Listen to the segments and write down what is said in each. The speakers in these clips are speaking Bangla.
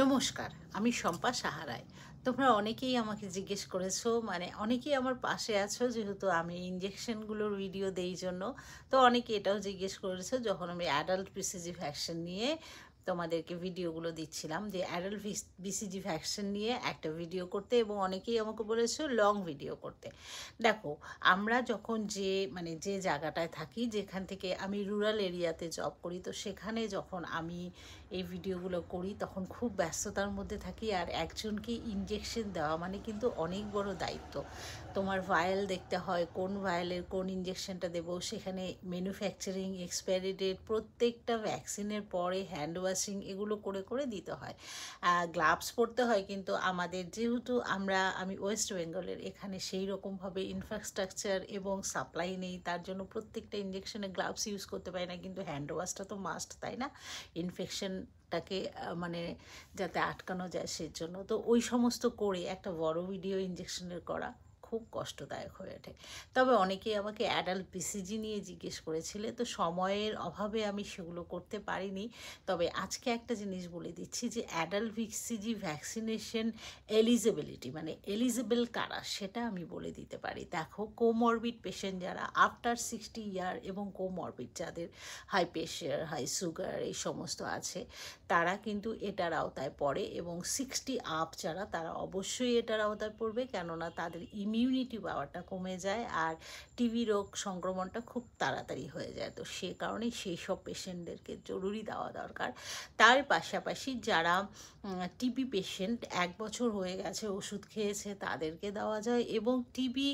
নমস্কার, আমি শম্পা সাহা রায়। তোমরা অনেকেই আমাকে জিজ্ঞেস করেছো, মানে অনেকেই আমার পাশে আছো, যেহেতু আমি ইঞ্জেকশনগুলোর ভিডিও দেই জন্য। তো অনেকে এটাও জিজ্ঞেস করেছো যখন আমি অ্যাডাল্ট বিসিজি ভ্যাকসিন নিয়ে তোমাদেরকে ভিডিওগুলো দিচ্ছিলাম, যে অ্যাডাল্ট বিসিজি ভ্যাকসিন নিয়ে একটা ভিডিও করতে, এবং অনেকেই আমাকে বলেছো লং ভিডিও করতে। দেখো, আমরা যখন যে জায়গাটায় থাকি, যেখান থেকে আমি রুরাল এরিয়াতে জব করি, তো সেখানে যখন আমি এই ভিডিওগুলো করি তখন খুব ব্যস্ততার মধ্যে থাকি। আর একজনকে ইঞ্জেকশন দেওয়া মানে কিন্তু অনেক বড় দায়িত্ব। তোমার ভায়েল দেখতে হয়, কোন ভায়েলের কোন ইঞ্জেকশনটা দেবো, সেখানে ম্যানুফ্যাকচারিং, এক্সপায়ারি ডেট, প্রত্যেকটা ভ্যাকসিনের পরে হ্যান্ড ওয়াশিং, এগুলো করে করে দিতে হয়। গ্লাভস পরতে হয়, কিন্তু আমাদের যেহেতু আমি ওয়েস্ট বেঙ্গলের, এখানে সেই রকমভাবে ইনফ্রাস্ট্রাকচার এবং সাপ্লাই নেই, তার জন্য প্রত্যেকটা ইঞ্জেকশনে গ্লাভস ইউজ করতে পারি না। কিন্তু হ্যান্ড ওয়াশটা তো মাস্ট, তাই না? ইনফেকশনটাকে মানে যাতে আটকানো যায় সেজন্য। তো ওই সমস্ত করে একটা বড় ভিডিও ইঞ্জেকশনের করা খুব কষ্টদায়ক হয়ে ওঠে। তবে অনেকেই আমাকে অ্যাডাল্ট বিসিজি নিয়ে জিজ্ঞেস করেছিলে, তো সময়ের অভাবে আমি সেগুলো করতে পারিনি। তবে আজকে একটা জিনিস বলে দিচ্ছি, যে অ্যাডাল্ট বিসিজি ভ্যাকসিনেশন এলিজিবিলিটি, মানে এলিজিবল কারা, সেটা আমি বলে দিতে পারি। দেখো, কোমরবিড পেশেন্ট যারা আফটার 60 ইয়ার, এবং কোমরবিড যাদের হাই প্রেশার, হাই সুগার এই সমস্ত আছে, তারা কিন্তু এটার আওতায় পড়ে। এবং 60 আপ যারা, তারা অবশ্যই এটার আওতায় পড়বে, কেননা তাদের ইমিউনিটি পাওয়ারটা কমে যায়, আর টিবি রোগ সংক্রমণটা খুব তাড়াতাড়ি হয়ে যায়। তো সে কারণেই সেই সব পেশেন্টদেরকে জরুরি দেওয়া দরকার। তার পাশাপাশি যারা টিবি পেশেন্ট 1 বছর হয়ে গেছে, ওষুধ খেয়েছে, তাদেরকে দেওয়া যায়। এবং টিবি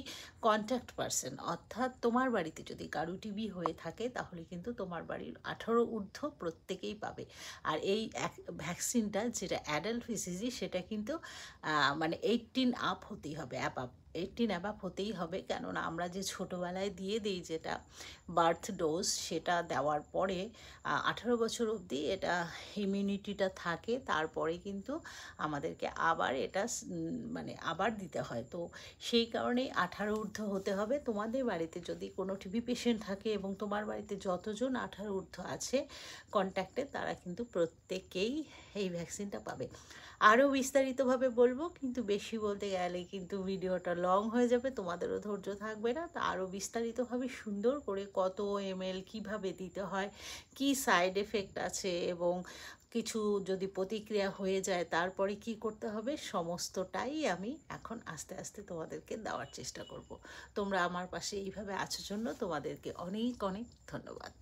কন্ট্যাক্ট পারসন, অর্থাৎ তোমার বাড়িতে যদি কারো টিবি হয়ে থাকে, তাহলে কিন্তু তোমার বাড়ির 18 ঊর্ধ্ব প্রত্যেকেই পাবে। আর এই ভ্যাকসিনটা, যেটা অ্যাডাল্ট বিসিজি, সেটা কিন্তু মানে 18 আপ হতেই হবে, 18 অ্যাবাভ হতেই হবে। কেননা আমরা যে ছোটোবেলায় দিয়ে দিই যেটা বার্থ ডোজ, সেটা দেওয়ার পরে 18 বছর অবধি এটা ইমিউনিটিটা থাকে। তারপরে কিন্তু আমাদেরকে আবার এটা মানে আবার দিতে হয়। তো সেই কারণেই 18 ঊর্ধ্ব হতে হবে। তোমাদের বাড়িতে যদি কোনো টিবি পেশেন্ট থাকে, এবং তোমার বাড়িতে যতজন 18 ঊর্ধ্ব আছে কন্ট্যাক্টে, তারা কিন্তু প্রত্যেকেই এই ভ্যাকসিনটা পাবে। আরও বিস্তারিতভাবে বলবো, কিন্তু বেশি বলতে গেলে কিন্তু ভিডিওটা লং হয়ে যাবে, তোমাদেরও ধৈর্য থাকবে না। তা আরও বিস্তারিতভাবে সুন্দর করে কত এমএল কীভাবে দিতে হয়, কি সাইড এফেক্ট আছে, এবং কিছু যদি প্রতিক্রিয়া হয়ে যায় তারপরে কি করতে হবে, সমস্তটাই আমি এখন আস্তে আস্তে তোমাদেরকে দেওয়ার চেষ্টা করব। তোমরা আমার পাশে এইভাবে আছো জন্য তোমাদেরকে অনেক অনেক ধন্যবাদ।